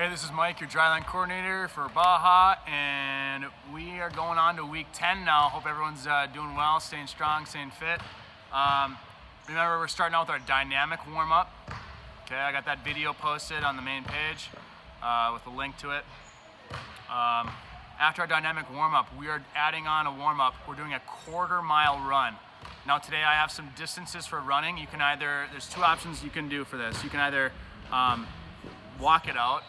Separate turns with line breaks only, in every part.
Hey, this is Mike, your dryland coordinator for BAHA, and we are going on to week 10 now. Hope everyone's doing well, staying strong, staying fit. Remember, we're starting out with our dynamic warm-up. Okay, I got that video posted on the main page with a link to it. After our dynamic warm-up, we are adding on a warm-up. We're doing a quarter-mile run. Now today I have some distances for running. You can either, there's two options you can do for this. You can either walk it out,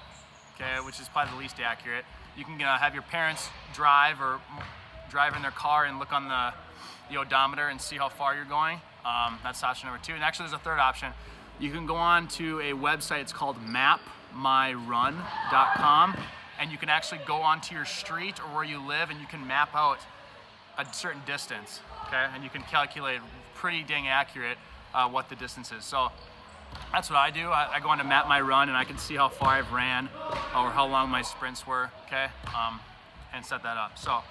okay, which is probably the least accurate. You can have your parents drive or drive in their car and look on the odometer and see how far you're going. That's option number two. And actually there's a third option. You can go on to a website, it's called mapmyrun.com, and you can actually go onto your street or where you live and you can map out a certain distance, okay? And you can calculate pretty dang accurate what the distance is. So that's what I do. I go on to Map My Run and I can see how far I've ran or how long my sprints were, okay? And set that up. So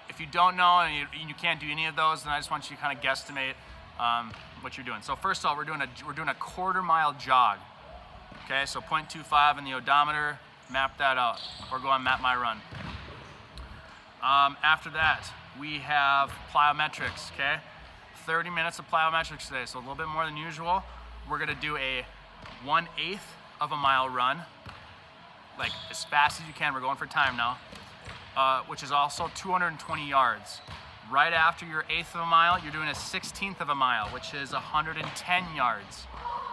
if you don't know and you can't do any of those, then I just want you to kind of guesstimate what you're doing. So first of all, we're doing a quarter-mile jog, okay? So 0.25 in the odometer, map that out, or go on Map My Run. After that, we have plyometrics, okay? 30 minutes of plyometrics today, so a little bit more than usual. We're gonna do a 1/8 of a mile run, like as fast as you can. We're going for time now, which is also 220 yards. Right after your 1/8 of a mile, you're doing a 1/16 of a mile, which is 110 yards.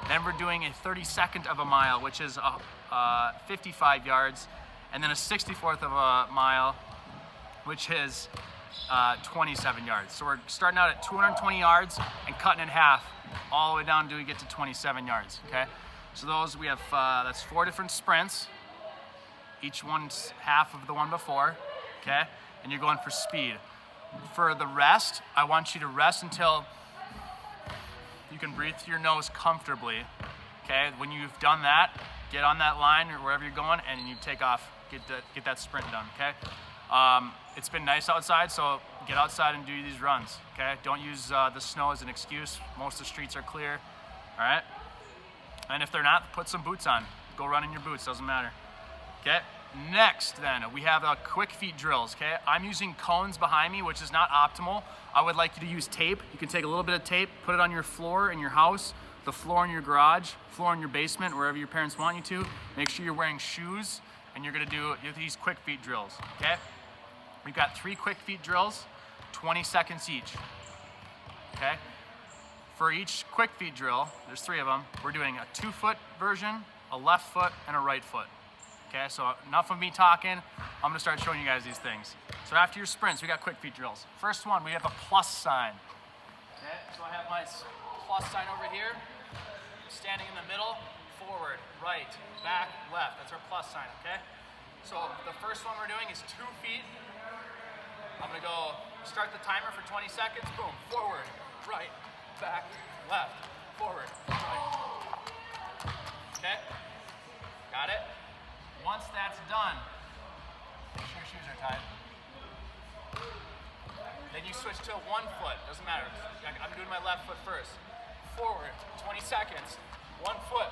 Then we're doing a 32nd of a mile, which is 55 yards, and then a 64th of a mile, which is 27 yards. So we're starting out at 220 yards and cutting in half all the way down until we get to 27 yards, okay? So those, we have, that's 4 different sprints. Each one's half of the one before, okay? And you're going for speed. For the rest, I want you to rest until you can breathe through your nose comfortably, okay? When you've done that, get on that line or wherever you're going and you take off, get that sprint done, okay? It's been nice outside, so get outside and do these runs, okay? Don't use the snow as an excuse. Most of the streets are clear, all right? And if they're not, put some boots on. Go run in your boots, doesn't matter, okay? Next, then, we have quick feet drills, okay? I'm using cones behind me, which is not optimal. I would like you to use tape. You can take a little bit of tape, put it on your floor in your house, the floor in your garage, floor in your basement, wherever your parents want you to. Make sure you're wearing shoes, and you're gonna do these quick feet drills, okay? We've got 3 quick feet drills, 20 seconds each, okay? For each quick feet drill, there's 3 of them, we're doing a 2-foot version, a left foot, and a right foot, okay? So enough of me talking, I'm gonna start showing you guys these things. So after your sprints, we got quick feet drills. First one, we have a plus sign, okay? So I have my plus sign over here, standing in the middle, forward, right, back, left, that's our plus sign, okay? So the first one we're doing is 2 feet. I'm gonna go start the timer for 20 seconds. Boom, forward, right, back, left, forward, right. Okay, got it? Once that's done, make sure your shoes are tied. Then you switch to 1 foot, doesn't matter. I'm doing my left foot first. Forward, 20 seconds, 1 foot.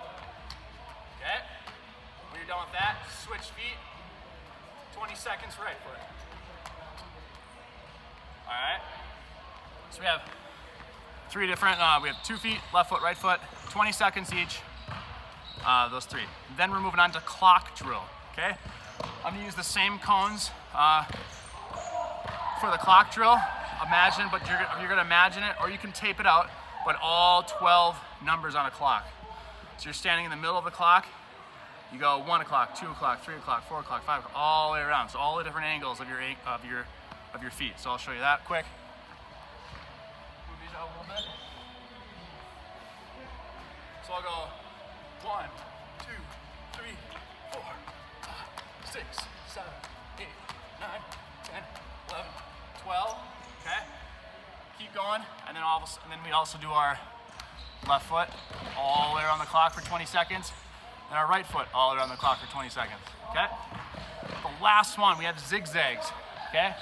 Okay, when you're done with that, switch feet, 20 seconds right foot. All right, so we have 3 different, we have 2 feet, left foot, right foot, 20 seconds each, those 3. Then we're moving on to clock drill, okay? I'm gonna use the same cones for the clock drill. Imagine, but you're gonna imagine it, or you can tape it out, but all 12 numbers on a clock. So you're standing in the middle of the clock, you go 1 o'clock, 2 o'clock, 3 o'clock, 4 o'clock, 5 o'clock, all the way around. So all the different angles of your feet. So I'll show you that quick. Move these out a little bit. So I'll go 1, 2, 3, 4, 5, 6, 7, 8, 9, 10, 11, 12. Okay. Keep going, and then we also do our left foot all the way around the clock for 20 seconds, and our right foot all the way around the clock for 20 seconds. Okay. The last one, we have zigzags. Okay.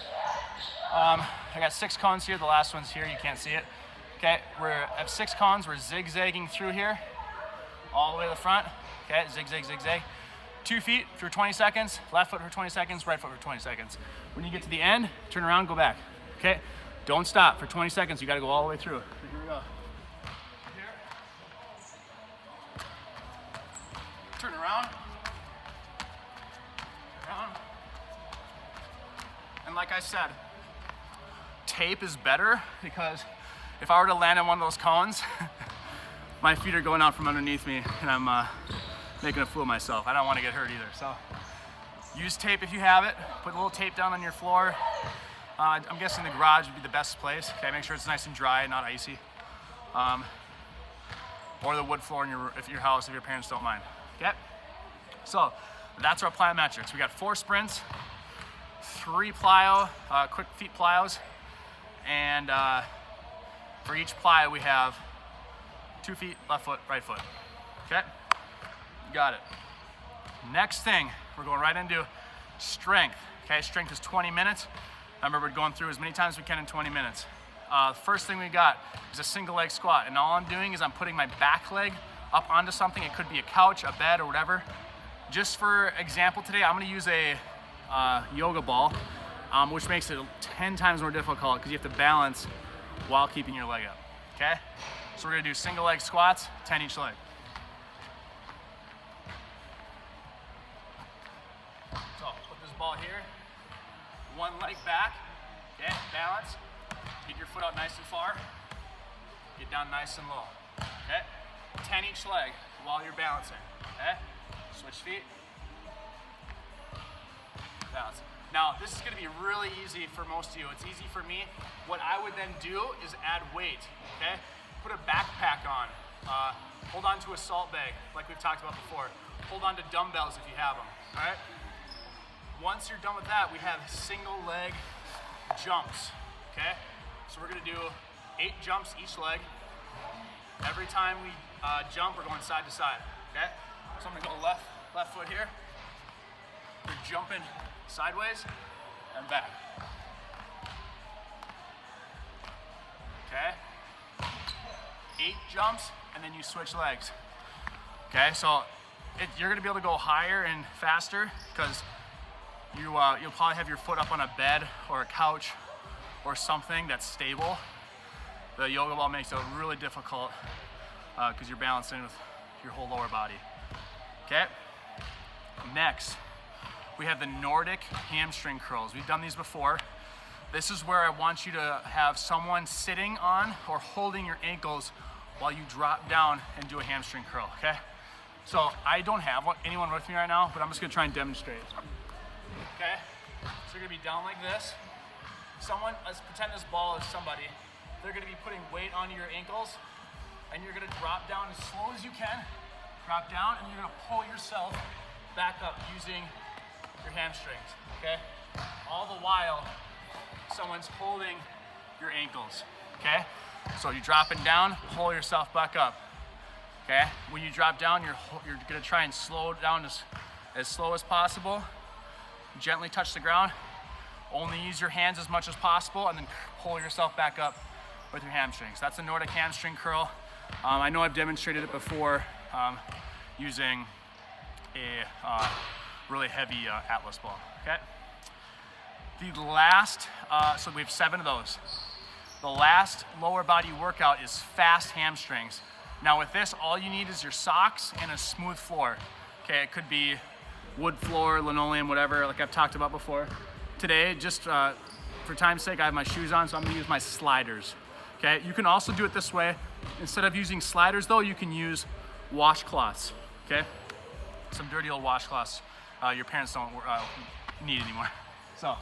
I got 6 cones here. The last one's here. You can't see it. Okay. I have 6 cones. We're zigzagging through here, all the way to the front. Okay. Zigzag, zigzag. 2 feet for 20 seconds, left foot for 20 seconds, right foot for 20 seconds. When you get to the end, turn around, go back, okay? Don't stop for 20 seconds. You gotta go all the way through. Here we go. Here. Turn around. Around. And like I said, tape is better because if I were to land on one of those cones, my feet are going out from underneath me and I'm making a fool of myself. I don't want to get hurt either. So use tape if you have it. Put a little tape down on your floor. I'm guessing the garage would be the best place. Okay, make sure it's nice and dry, not icy. Or the wood floor in your house if your parents don't mind. Okay? So that's our plyometrics. We got 4 sprints, 3 plyo, quick feet plyos, and for each plyo we have 2 feet, left foot, right foot. Okay? Got it. Next thing, we're going right into strength. Okay, strength is 20 minutes. Remember, we're going through as many times as we can in 20 minutes. First thing we got is a single leg squat, and all I'm doing is I'm putting my back leg up onto something. It could be a couch, a bed, or whatever. Just for example today, I'm gonna use a yoga ball, which makes it 10 times more difficult because you have to balance while keeping your leg up, okay? So we're gonna do single leg squats, 10 each leg. So put this ball here, one leg back, okay, balance. Get your foot out nice and far, get down nice and low, okay? 10 each leg while you're balancing, okay? Switch feet, balance. Now, this is gonna be really easy for most of you. It's easy for me. What I would then do is add weight, okay? Put a backpack on. Hold on to a salt bag, like we've talked about before. Hold on to dumbbells if you have them, all right? Once you're done with that, we have single leg jumps, okay? So we're gonna do 8 jumps each leg. Every time we jump, we're going side to side, okay? So I'm gonna go left foot here. We're jumping sideways and back. Okay? 8 jumps, and then you switch legs. Okay, so you're gonna be able to go higher and faster because you'll probably have your foot up on a bed or a couch or something that's stable. The yoga ball makes it really difficult because you're balancing with your whole lower body. Okay? Next, we have the Nordic hamstring curls. We've done these before. This is where I want you to have someone sitting on or holding your ankles while you drop down and do a hamstring curl, okay? So I don't have anyone with me right now, but I'm just gonna try and demonstrate. Okay? So you're gonna be down like this. Let's pretend this ball is somebody. They're gonna be putting weight onto your ankles, and you're gonna drop down as slow as you can. Drop down, and you're gonna pull yourself back up using your hamstrings, okay? All the while, someone's holding your ankles, okay? So you're dropping down, pull yourself back up, okay? When you drop down, you're gonna try and slow down as slow as possible. Gently touch the ground. Only use your hands as much as possible, and then pull yourself back up with your hamstrings. That's a Nordic hamstring curl. I know I've demonstrated it before using a really heavy Atlas ball, okay? The last, so we have 7 of those. The last lower body workout is fast hamstrings. Now with this, all you need is your socks and a smooth floor. Okay, it could be wood floor, linoleum, whatever, like I've talked about before. Today, just for time's sake, I have my shoes on, so I'm gonna use my sliders. Okay, you can also do it this way. Instead of using sliders though, you can use washcloths, okay? Some dirty old washcloths your parents don't need anymore. So.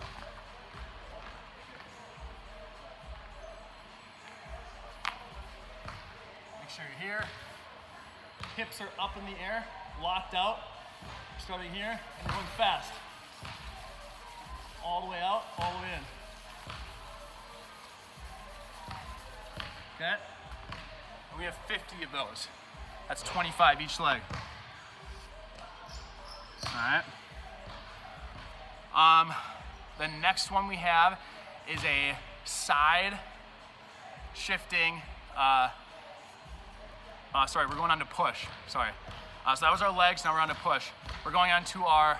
Make sure you're here. Hips are up in the air, locked out. Starting here, and you're going fast. All the way out, all the way in. Okay? And we have 50 of those. That's 25 each leg. All right. The next one we have is a side shifting, sorry, we're going on to push, sorry. So that was our legs, now we're on to push. We're going on to our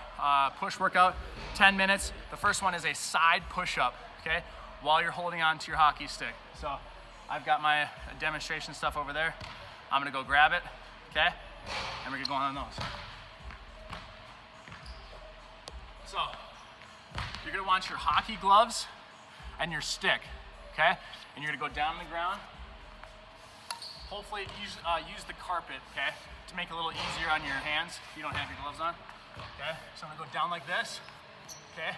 push workout, 10 minutes. The first one is a side push-up, okay? While you're holding on to your hockey stick. So I've got my demonstration stuff over there. I'm gonna go grab it, okay? And we're gonna go on those. So you're gonna want your hockey gloves and your stick, okay? And you're gonna go down on the ground. Hopefully use the carpet, okay? To make it a little easier on your hands if you don't have your gloves on, okay? So I'm gonna go down like this, okay?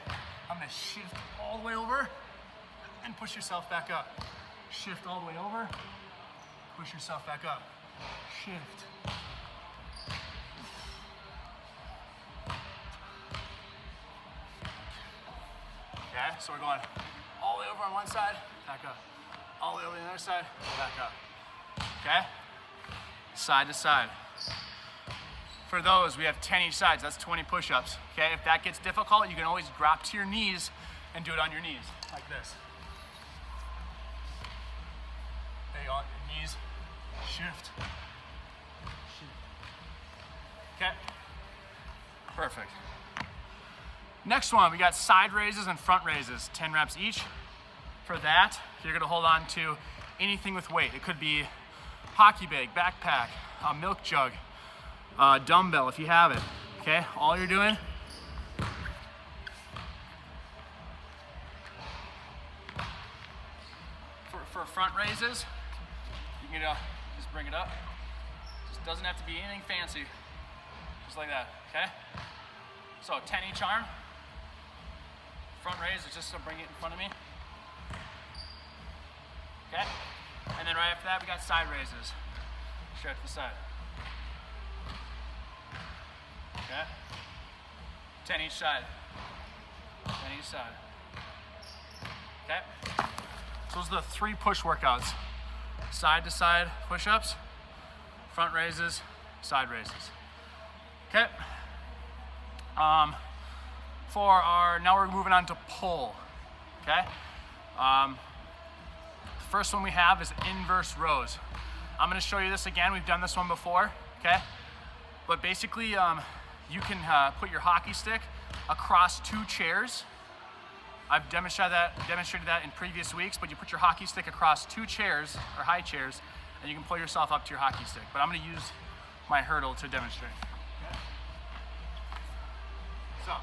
I'm gonna shift all the way over and push yourself back up. Shift all the way over, push yourself back up. Shift. Okay, so we're going all the way over on one side, back up. All the way over on the other side, back up. Okay? Side to side. For those, we have 10 each side, so that's 20 push-ups. Okay, if that gets difficult, you can always drop to your knees and do it on your knees, like this. There you go, knees, shift. Okay, perfect. Next one, we got side raises and front raises, 10 reps each. For that, you're gonna hold on to anything with weight. It could be hockey bag, backpack, a milk jug, dumbbell if you have it, okay? All you're doing, for front raises, you can just bring it up. Just doesn't have to be anything fancy, just like that, okay? So 10 each arm. Front raise is just to bring it in front of me. Okay? And then right after that, we got side raises. Straight to the side. Okay? 10 each side. 10 each side. Okay? So those are the 3 push workouts. Side to side push-ups, front raises, side raises. Okay? Now we're moving on to pull, okay? The first one we have is inverse rows. I'm gonna show you this again. We've done this one before, okay? But basically, you can put your hockey stick across 2 chairs. I've demonstrated that in previous weeks, but you put your hockey stick across 2 chairs, or high chairs, and you can pull yourself up to your hockey stick. But I'm gonna use my hurdle to demonstrate. Okay? So,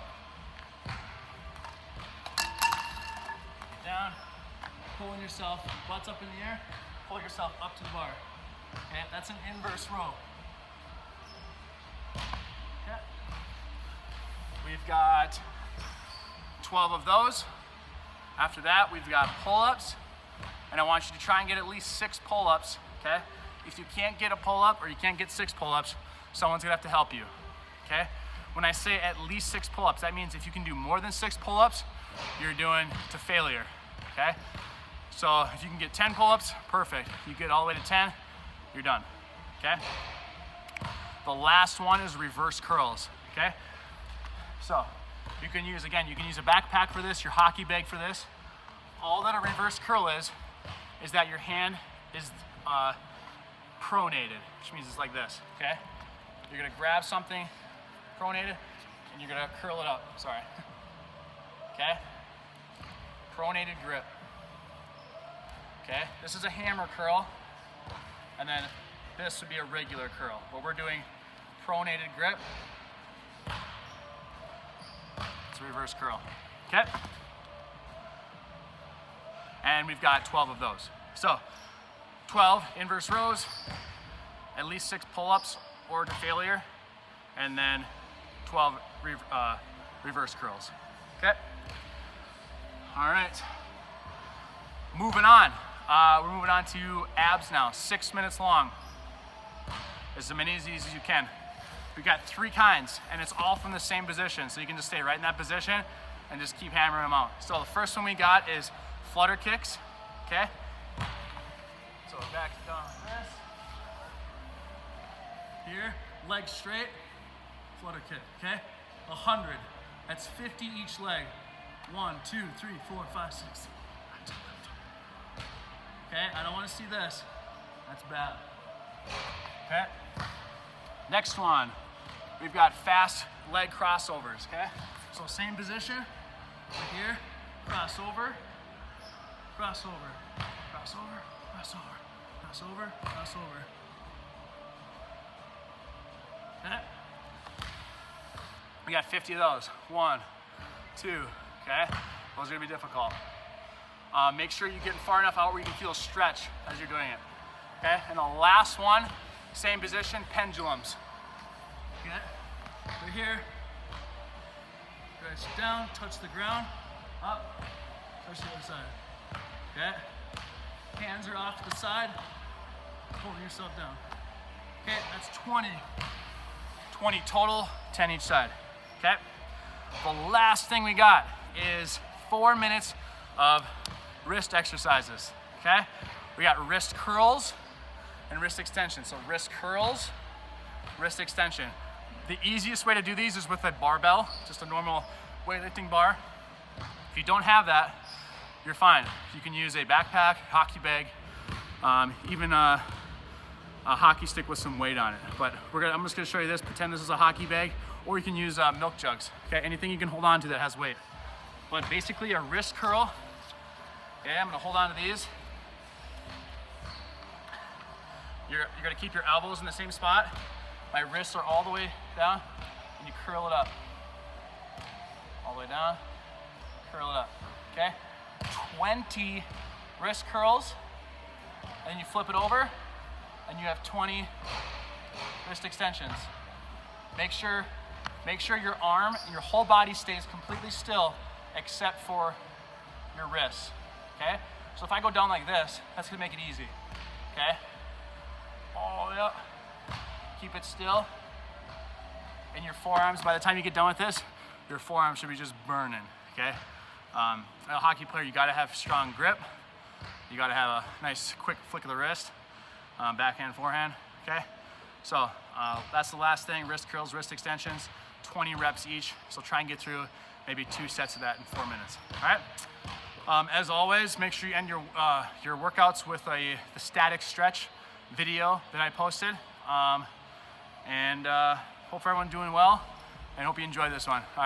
down, pulling yourself, butts up in the air, pull yourself up to the bar. Okay, that's an inverse row. Okay. We've got 12 of those. After that, we've got pull-ups, and I want you to try and get at least 6 pull-ups, okay? If you can't get a pull-up or you can't get 6 pull-ups, someone's gonna have to help you, okay? When I say at least 6 pull-ups, that means if you can do more than 6 pull-ups, you're doing to failure, okay? So if you can get 10 pull-ups, perfect. You get all the way to 10, you're done, okay? The last one is reverse curls, okay? So you can use, again, you can use a backpack for this, your hockey bag for this. All that a reverse curl is that your hand is pronated, which means it's like this, okay? You're gonna grab something, pronated, and you're gonna curl it up, sorry. Okay? Pronated grip. Okay, this is a hammer curl, and then this would be a regular curl. But we're doing pronated grip. It's a reverse curl, okay? And we've got 12 of those. So, 12 inverse rows, at least 6 pull-ups or to failure, and then 12 reverse curls, okay? All right, moving on. We're moving on to abs now, 6 minutes long. As many as easy as you can. We've got 3 kinds, and it's all from the same position, so you can just stay right in that position and just keep hammering them out. So the first one we got is flutter kicks, okay? So back down like this. Here, legs straight, flutter kick, okay? 100, that's 50 each leg. 1, 2, 3, 4, 5, 6. Okay, I don't want to see this. That's bad. Okay? Next one, we've got fast leg crossovers, okay? So same position, right here, crossover, crossover, crossover, crossover, crossover, crossover. Okay? We got 50 of those. 1, 2, okay? Those are gonna be difficult. Make sure you're getting far enough out where you can feel a stretch as you're doing it, okay? And the last one, same position, pendulums. Okay? Right here, press down, touch the ground, up, touch the other side, okay? Hands are off to the side, pulling yourself down. Okay, that's 20. 20 total, 10 each side, okay? The last thing we got is 4 minutes of wrist exercises, okay? We got wrist curls and wrist extension. So wrist curls, wrist extension. The easiest way to do these is with a barbell, just a normal weightlifting bar. If you don't have that, you're fine. You can use a backpack, hockey bag, even a hockey stick with some weight on it. But I'm just gonna show you this, pretend this is a hockey bag, or you can use milk jugs, okay? Anything you can hold on to that has weight. But basically a wrist curl, okay, I'm gonna hold on to these. You're gonna keep your elbows in the same spot. My wrists are all the way down, and you curl it up. All the way down, curl it up, okay? 20 wrist curls, and then you flip it over, and you have 20 wrist extensions. Make sure your arm and your whole body stays completely still except for your wrists, okay? So if I go down like this, that's gonna make it easy, okay? All the way up, keep it still. And your forearms, by the time you get done with this, your forearms should be just burning, okay? A hockey player, you gotta have strong grip. You gotta have a nice quick flick of the wrist, backhand, forehand, okay? So that's the last thing, wrist curls, wrist extensions, 20 reps each. So try and get through maybe 2 sets of that in 4 minutes, all right? As always, make sure you end your workouts with the static stretch video that I posted. Hope everyone's doing well, and hope you enjoyed this one. All right.